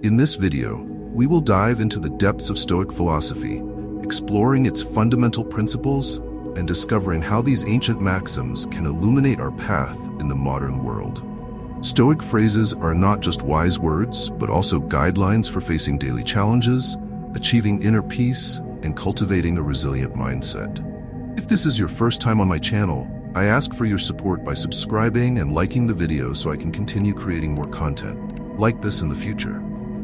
In this video, we will dive into the depths of Stoic philosophy, exploring its fundamental principles and discovering how these ancient maxims can illuminate our path in the modern world. Stoic phrases are not just wise words, but also guidelines for facing daily challenges, achieving inner peace, and cultivating a resilient mindset. If this is your first time on my channel, I ask for your support by subscribing and liking the video so I can continue creating more content like this in the future.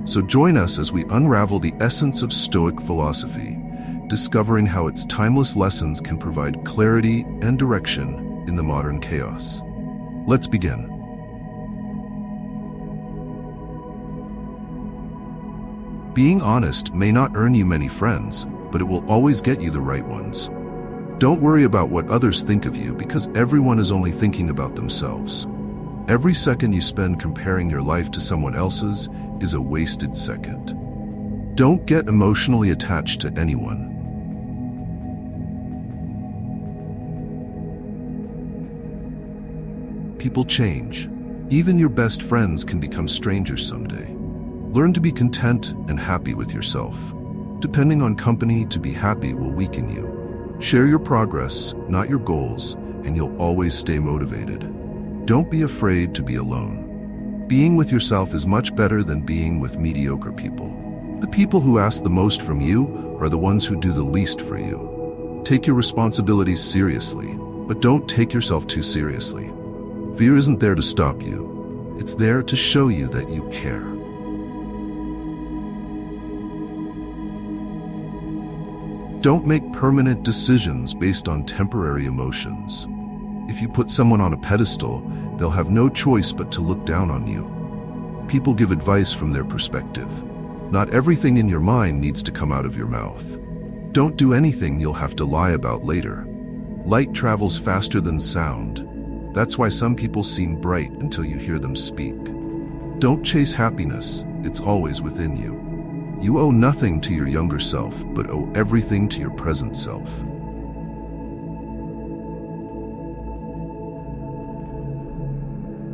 So join us as we unravel the essence of Stoic philosophy, discovering how its timeless lessons can provide clarity and direction in the modern chaos. Let's begin. Being honest may not earn you many friends, but it will always get you the right ones. Don't worry about what others think of you because everyone is only thinking about themselves. Every second you spend comparing your life to someone else's is a wasted second. Don't get emotionally attached to anyone. People change. Even your best friends can become strangers someday. Learn to be content and happy with yourself. Depending on company to be happy will weaken you. Share your progress, not your goals, and you'll always stay motivated. Don't be afraid to be alone. Being with yourself is much better than being with mediocre people. The people who ask the most from you are the ones who do the least for you. Take your responsibilities seriously, but don't take yourself too seriously. Fear isn't there to stop you. It's there to show you that you care. Don't make permanent decisions based on temporary emotions. If you put someone on a pedestal, they'll have no choice but to look down on you. People give advice from their perspective. Not everything in your mind needs to come out of your mouth. Don't do anything you'll have to lie about later. Light travels faster than sound. That's why some people seem bright until you hear them speak. Don't chase happiness, it's always within you. You owe nothing to your younger self, but owe everything to your present self.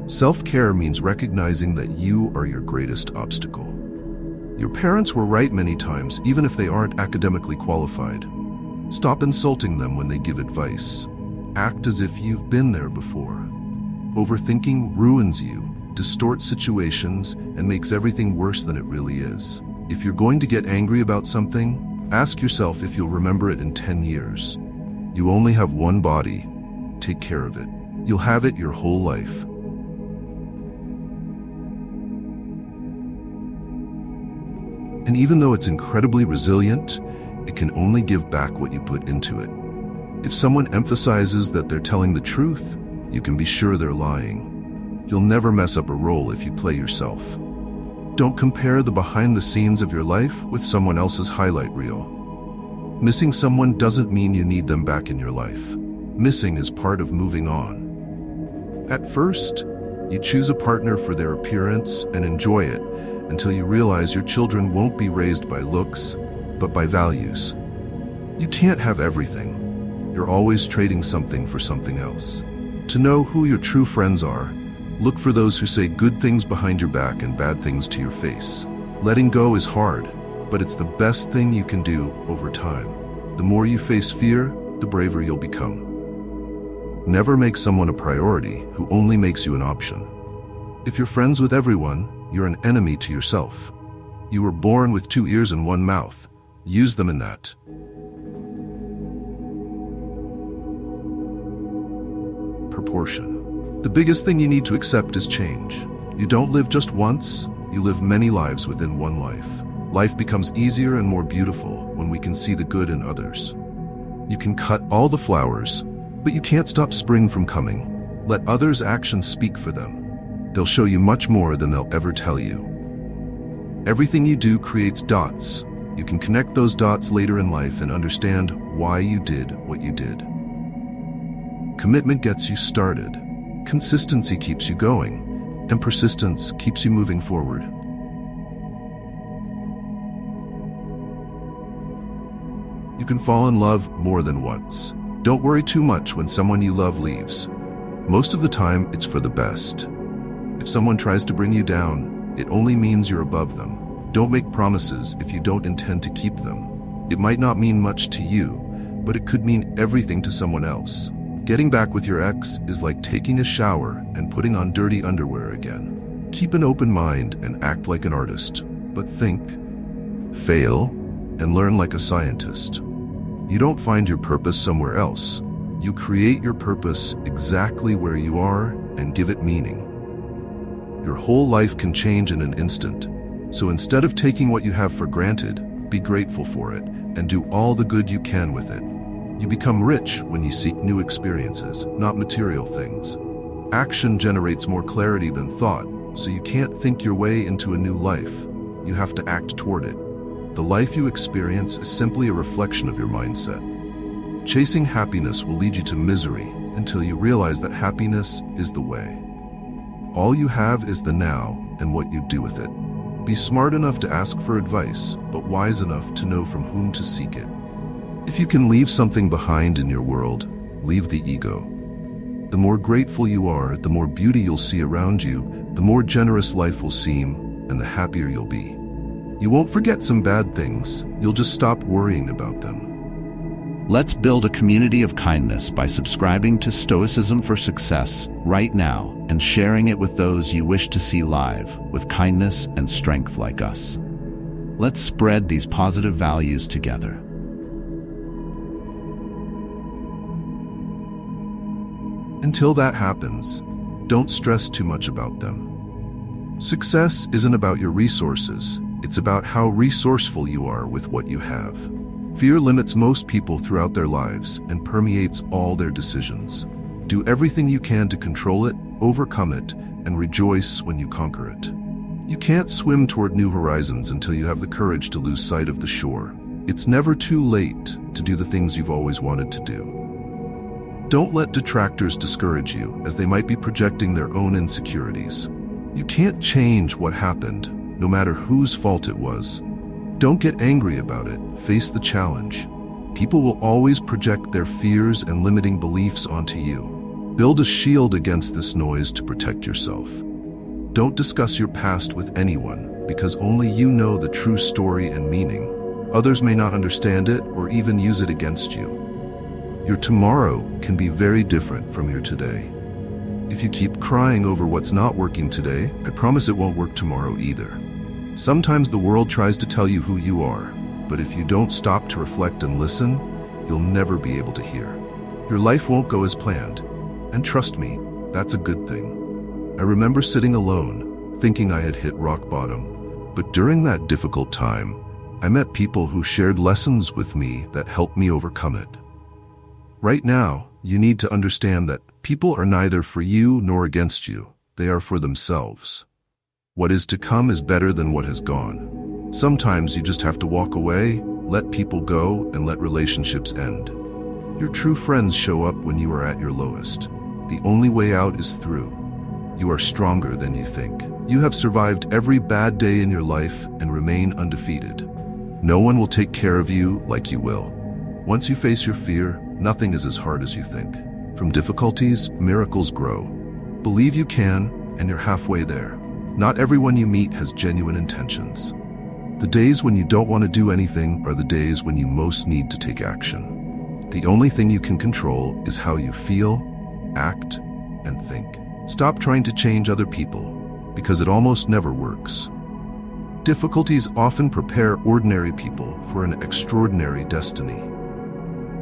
Self-care means recognizing that you are your greatest obstacle. Your parents were right many times, even if they aren't academically qualified. Stop insulting them when they give advice. Act as if you've been there before. Overthinking ruins you, distorts situations, and makes everything worse than it really is. If you're going to get angry about something, ask yourself if you'll remember it in 10 years. You only have one body. Take care of it. You'll have it your whole life. And even though it's incredibly resilient, it can only give back what you put into it. If someone emphasizes that they're telling the truth, you can be sure they're lying. You'll never mess up a role if you play yourself. Don't compare the behind the scenes of your life with someone else's highlight reel. Missing someone doesn't mean you need them back in your life. Missing is part of moving on. At first, you choose a partner for their appearance and enjoy it until you realize your children won't be raised by looks, but by values. You can't have everything. You're always trading something for something else. To know who your true friends are, look for those who say good things behind your back and bad things to your face. Letting go is hard, but it's the best thing you can do over time. The more you face fear, the braver you'll become. Never make someone a priority who only makes you an option. If you're friends with everyone, you're an enemy to yourself. You were born with 2 ears and 1 mouth. Use them in that. Proportion. The biggest thing you need to accept is change. You don't live just once, you live many lives within one life. Life becomes easier and more beautiful when we can see the good in others. You can cut all the flowers, but you can't stop spring from coming. Let others' actions speak for them. They'll show you much more than they'll ever tell you. Everything you do creates dots. You can connect those dots later in life and understand why you did what you did. Commitment gets you started. Consistency keeps you going, and persistence keeps you moving forward. You can fall in love more than once. Don't worry too much when someone you love leaves. Most of the time, it's for the best. If someone tries to bring you down, it only means you're above them. Don't make promises if you don't intend to keep them. It might not mean much to you, but it could mean everything to someone else. Getting back with your ex is like taking a shower and putting on dirty underwear again. Keep an open mind and act like an artist, but think, fail, and learn like a scientist. You don't find your purpose somewhere else. You create your purpose exactly where you are and give it meaning. Your whole life can change in an instant. So instead of taking what you have for granted, be grateful for it and do all the good you can with it. You become rich when you seek new experiences, not material things. Action generates more clarity than thought, so you can't think your way into a new life. You have to act toward it. The life you experience is simply a reflection of your mindset. Chasing happiness will lead you to misery until you realize that happiness is the way. All you have is the now and what you do with it. Be smart enough to ask for advice, but wise enough to know from whom to seek it. If you can leave something behind in your world, leave the ego. The more grateful you are, the more beauty you'll see around you, the more generous life will seem, and the happier you'll be. You won't forget some bad things, you'll just stop worrying about them. Let's build a community of kindness by subscribing to Stoicism for Success right now and sharing it with those you wish to see live with kindness and strength like us. Let's spread these positive values together. Until that happens, don't stress too much about them. Success isn't about your resources, it's about how resourceful you are with what you have. Fear limits most people throughout their lives and permeates all their decisions. Do everything you can to control it, overcome it, and rejoice when you conquer it. You can't swim toward new horizons until you have the courage to lose sight of the shore. It's never too late to do the things you've always wanted to do. Don't let detractors discourage you, as they might be projecting their own insecurities. You can't change what happened, no matter whose fault it was. Don't get angry about it, face the challenge. People will always project their fears and limiting beliefs onto you. Build a shield against this noise to protect yourself. Don't discuss your past with anyone, because only you know the true story and meaning. Others may not understand it or even use it against you. Your tomorrow can be very different from your today. If you keep crying over what's not working today, I promise it won't work tomorrow either. Sometimes the world tries to tell you who you are, but if you don't stop to reflect and listen, you'll never be able to hear. Your life won't go as planned, and trust me, that's a good thing. I remember sitting alone, thinking I had hit rock bottom, but during that difficult time, I met people who shared lessons with me that helped me overcome it. Right now, you need to understand that people are neither for you nor against you. They are for themselves. What is to come is better than what has gone. Sometimes you just have to walk away, let people go, and let relationships end. Your true friends show up when you are at your lowest. The only way out is through. You are stronger than you think. You have survived every bad day in your life and remain undefeated. No one will take care of you like you will. Once you face your fear, nothing is as hard as you think. From difficulties, miracles grow. Believe you can, and you're halfway there. Not everyone you meet has genuine intentions. The days when you don't want to do anything are the days when you most need to take action. The only thing you can control is how you feel, act, and think. Stop trying to change other people, because it almost never works. Difficulties often prepare ordinary people for an extraordinary destiny.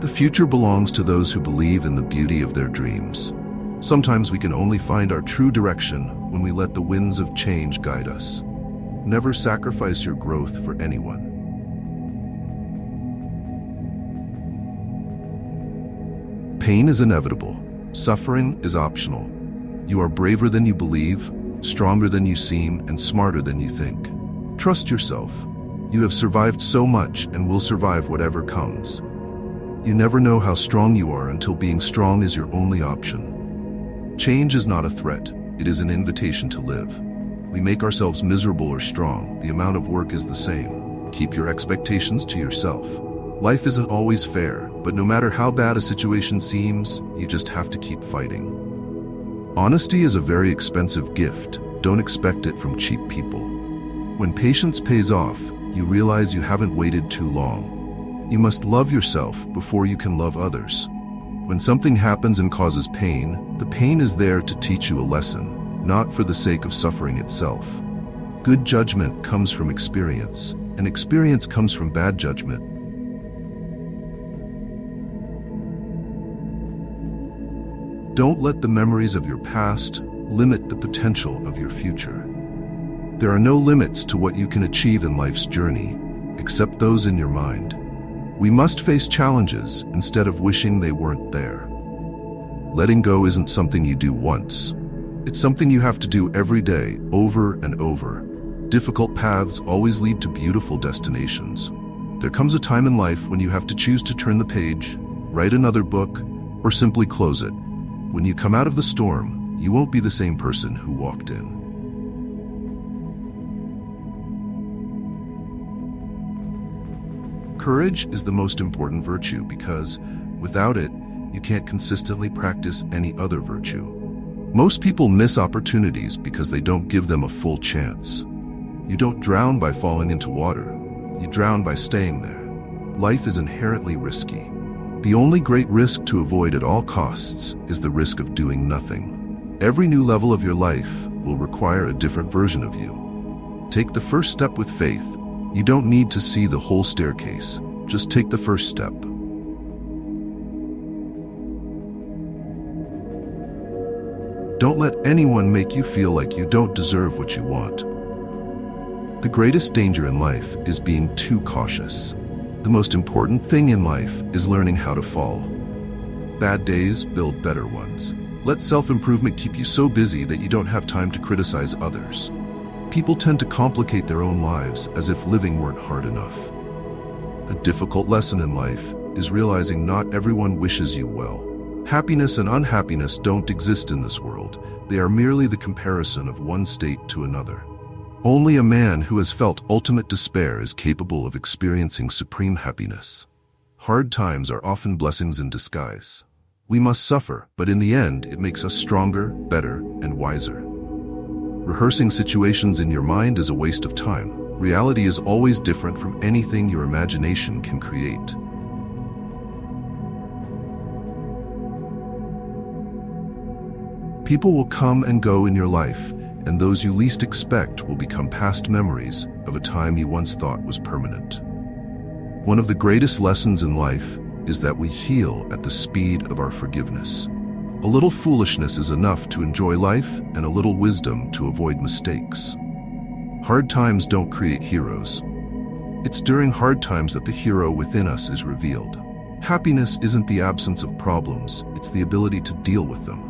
The future belongs to those who believe in the beauty of their dreams. Sometimes we can only find our true direction when we let the winds of change guide us. Never sacrifice your growth for anyone. Pain is inevitable. Suffering is optional. You are braver than you believe, stronger than you seem, and smarter than you think. Trust yourself. You have survived so much and will survive whatever comes. You never know how strong you are until being strong is your only option. Change is not a threat, it is an invitation to live. We make ourselves miserable or strong, the amount of work is the same. Keep your expectations to yourself. Life isn't always fair, but no matter how bad a situation seems, you just have to keep fighting. Honesty is a very expensive gift. Don't expect it from cheap people. When patience pays off, you realize you haven't waited too long. You must love yourself before you can love others. When something happens and causes pain, the pain is there to teach you a lesson, not for the sake of suffering itself. Good judgment comes from experience, and experience comes from bad judgment. Don't let the memories of your past limit the potential of your future. There are no limits to what you can achieve in life's journey, except those in your mind. We must face challenges instead of wishing they weren't there. Letting go isn't something you do once. It's something you have to do every day, over and over. Difficult paths always lead to beautiful destinations. There comes a time in life when you have to choose to turn the page, write another book, or simply close it. When you come out of the storm, you won't be the same person who walked in. Courage is the most important virtue because, without it, you can't consistently practice any other virtue. Most people miss opportunities because they don't give them a full chance. You don't drown by falling into water. You drown by staying there. Life is inherently risky. The only great risk to avoid at all costs is the risk of doing nothing. Every new level of your life will require a different version of you. Take the first step with faith. You don't need to see the whole staircase. Just take the first step. Don't let anyone make you feel like you don't deserve what you want. The greatest danger in life is being too cautious. The most important thing in life is learning how to fall. Bad days build better ones. Let self-improvement keep you so busy that you don't have time to criticize others. People tend to complicate their own lives as if living weren't hard enough. A difficult lesson in life is realizing not everyone wishes you well. Happiness and unhappiness don't exist in this world. They are merely the comparison of one state to another. Only a man who has felt ultimate despair is capable of experiencing supreme happiness. Hard times are often blessings in disguise. We must suffer, but in the end, it makes us stronger, better, and wiser. Rehearsing situations in your mind is a waste of time. Reality is always different from anything your imagination can create. People will come and go in your life, and those you least expect will become past memories of a time you once thought was permanent. One of the greatest lessons in life is that we heal at the speed of our forgiveness. A little foolishness is enough to enjoy life, and a little wisdom to avoid mistakes. Hard times don't create heroes. It's during hard times that the hero within us is revealed. Happiness isn't the absence of problems, it's the ability to deal with them.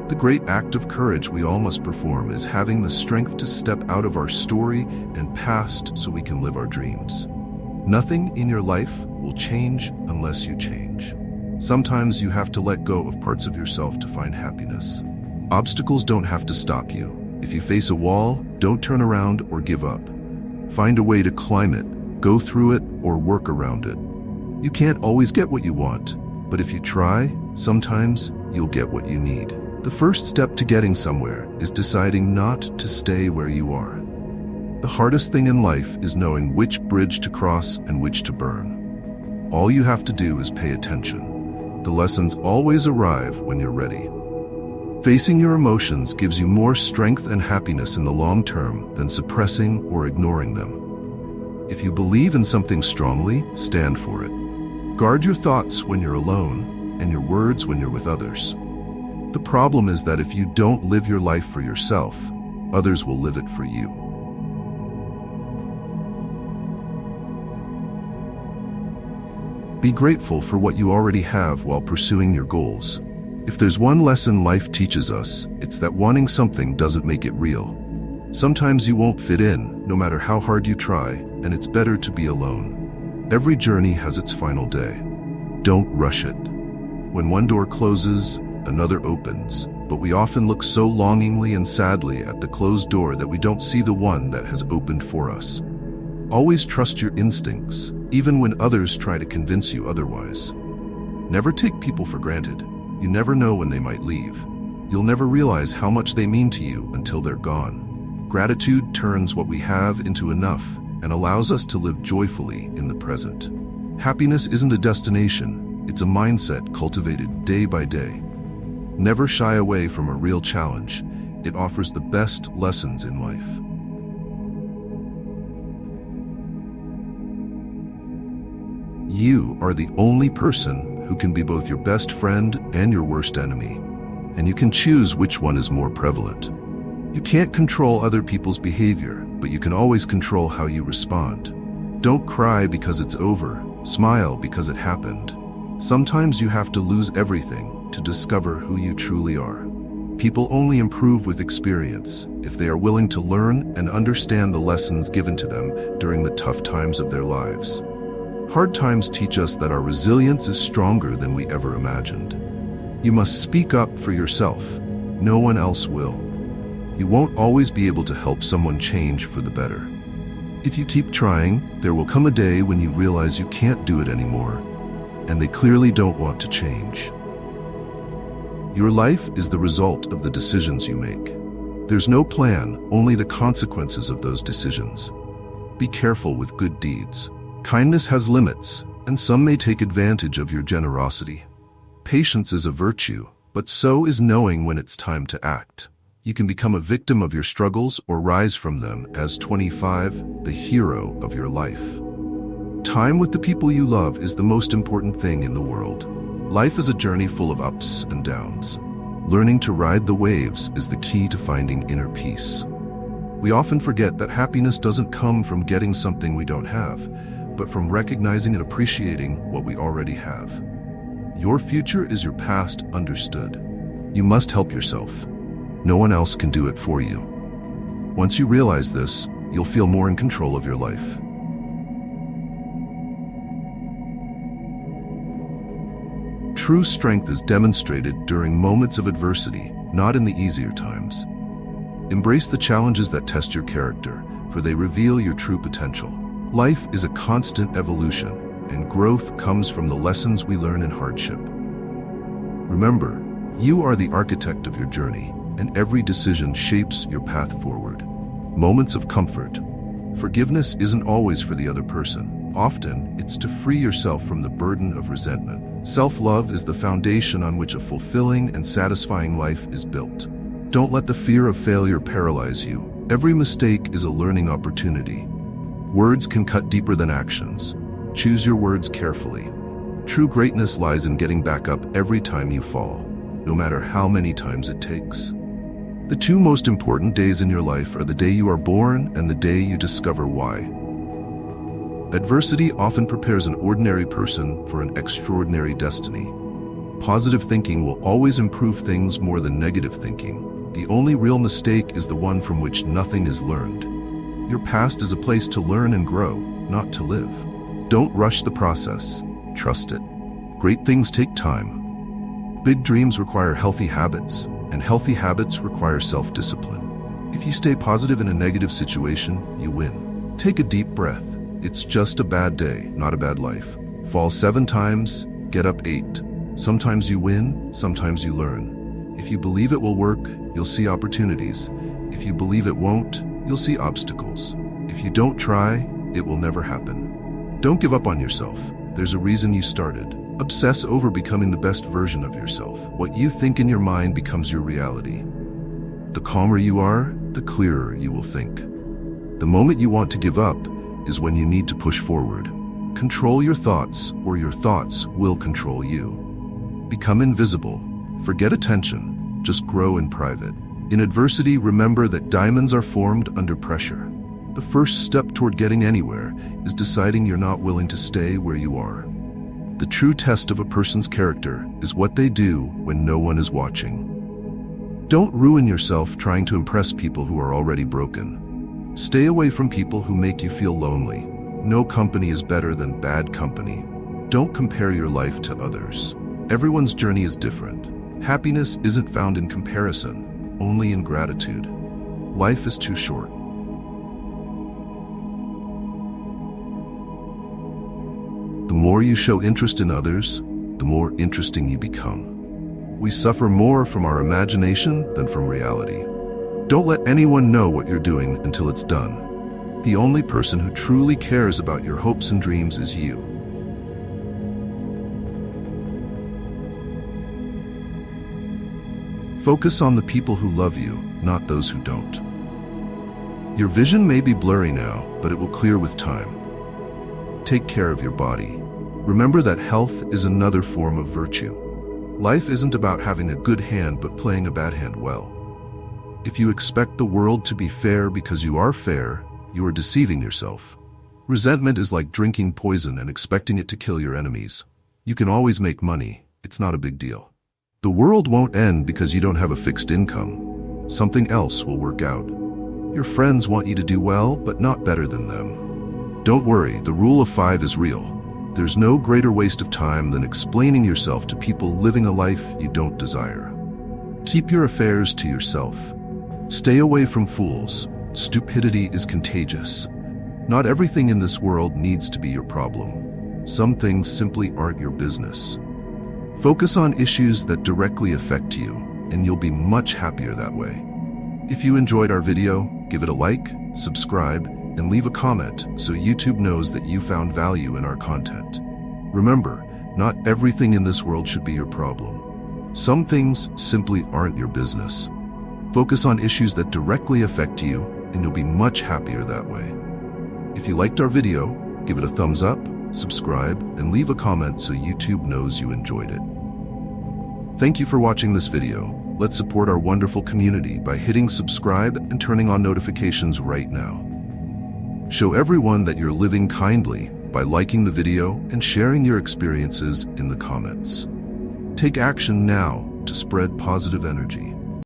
The great act of courage we all must perform is having the strength to step out of our story and past so we can live our dreams. Nothing in your life will change unless you change. Sometimes you have to let go of parts of yourself to find happiness. Obstacles don't have to stop you. If you face a wall, don't turn around or give up. Find a way to climb it, go through it, or work around it. You can't always get what you want, but if you try, sometimes you'll get what you need. The first step to getting somewhere is deciding not to stay where you are. The hardest thing in life is knowing which bridge to cross and which to burn. All you have to do is pay attention. The lessons always arrive when you're ready. Facing your emotions gives you more strength and happiness in the long term than suppressing or ignoring them. If you believe in something strongly, stand for it. Guard your thoughts when you're alone and your words when you're with others. The problem is that if you don't live your life for yourself, others will live it for you. Be grateful for what you already have while pursuing your goals. If there's one lesson life teaches us, it's that wanting something doesn't make it real. Sometimes you won't fit in, no matter how hard you try, and it's better to be alone. Every journey has its final day. Don't rush it. When one door closes, another opens, but we often look so longingly and sadly at the closed door that we don't see the one that has opened for us. Always trust your instincts, even when others try to convince you otherwise. Never take people for granted. You never know when they might leave. You'll never realize how much they mean to you until they're gone. Gratitude turns what we have into enough and allows us to live joyfully in the present. Happiness isn't a destination, it's a mindset cultivated day by day. Never shy away from a real challenge. It offers the best lessons in life. You are the only person who can be both your best friend and your worst enemy, and you can choose which one is more prevalent. You can't control other people's behavior, but you can always control how you respond. Don't cry because it's over, smile because it happened. Sometimes you have to lose everything to discover who you truly are. People only improve with experience if they are willing to learn and understand the lessons given to them during the tough times of their lives. Hard times teach us that our resilience is stronger than we ever imagined. You must speak up for yourself. No one else will. You won't always be able to help someone change for the better. If you keep trying, there will come a day when you realize you can't do it anymore, and they clearly don't want to change. Your life is the result of the decisions you make. There's no plan, only the consequences of those decisions. Be careful with good deeds. Kindness has limits, and some may take advantage of your generosity. Patience is a virtue, but so is knowing when it's time to act. You can become a victim of your struggles or rise from them as 25, the hero of your life. Time with the people you love is the most important thing in the world. Life is a journey full of ups and downs. Learning to ride the waves is the key to finding inner peace. We often forget that happiness doesn't come from getting something we don't have, but from recognizing and appreciating what we already have. Your future is your past understood. You must help yourself. No one else can do it for you. Once you realize this, you'll feel more in control of your life. True strength is demonstrated during moments of adversity, not in the easier times. Embrace the challenges that test your character, for they reveal your true potential. Life is a constant evolution, and growth comes from the lessons we learn in hardship. Remember, you are the architect of your journey, and every decision shapes your path forward. Moments of comfort. Forgiveness isn't always for the other person. Often, it's to free yourself from the burden of resentment. Self-love is the foundation on which a fulfilling and satisfying life is built. Don't let the fear of failure paralyze you. Every mistake is a learning opportunity. Words can cut deeper than actions. Choose your words carefully. True greatness lies in getting back up every time you fall, no matter how many times it takes. The two most important days in your life are the day you are born and the day you discover why. Adversity often prepares an ordinary person for an extraordinary destiny. Positive thinking will always improve things more than negative thinking. The only real mistake is the one from which nothing is learned. Your past is a place to learn and grow, not to live. Don't rush the process. Trust it. Great things take time. Big dreams require healthy habits, and healthy habits require self-discipline. If you stay positive in a negative situation, you win. Take a deep breath. It's just a bad day, not a bad life. Fall 7 times, get up 8. Sometimes you win, sometimes you learn. If you believe it will work, you'll see opportunities. If you believe it won't, you'll see obstacles. If you don't try, it will never happen. Don't give up on yourself. There's a reason you started. Obsess over becoming the best version of yourself. What you think in your mind becomes your reality. The calmer you are, the clearer you will think. The moment you want to give up is when you need to push forward. Control your thoughts, or your thoughts will control you. Become invisible. Forget attention. Just grow in private. In adversity, remember that diamonds are formed under pressure. The first step toward getting anywhere is deciding you're not willing to stay where you are. The true test of a person's character is what they do when no one is watching. Don't ruin yourself trying to impress people who are already broken. Stay away from people who make you feel lonely. No company is better than bad company. Don't compare your life to others. Everyone's journey is different. Happiness isn't found in comparison, only in gratitude. Life is too short. The more you show interest in others, the more interesting you become. we suffer more from our imagination than from reality. Don't let anyone know what you're doing until it's done. The only person who truly cares about your hopes and dreams is you. Focus on the people who love you, not those who don't. Your vision may be blurry now, but it will clear with time. Take care of your body. Remember that health is another form of virtue. Life isn't about having a good hand but playing a bad hand well. If you expect the world to be fair because you are fair, you are deceiving yourself. Resentment is like drinking poison and expecting it to kill your enemies. You can always make money. It's not a big deal. The world won't end because you don't have a fixed income. Something else will work out. Your friends want you to do well, but not better than them. Don't worry, the rule of 5 is real. There's no greater waste of time than explaining yourself to people living a life you don't desire. Keep your affairs to yourself. Stay away from fools. Stupidity is contagious. Not everything in this world needs to be your problem. Some things simply aren't your business. Focus on issues that directly affect you, and you'll be much happier that way. If you enjoyed our video, give it a like, subscribe, and leave a comment so YouTube knows that you found value in our content. Remember, not everything in this world should be your problem. Some things simply aren't your business. Focus on issues that directly affect you, and you'll be much happier that way. If you liked our video, give it a thumbs up, subscribe, and leave a comment so YouTube knows you enjoyed it. Thank you for watching this video. Let's support our wonderful community by hitting subscribe and turning on notifications right now. Show everyone that you're living kindly by liking the video and sharing your experiences in the comments. Take action now to spread positive energy.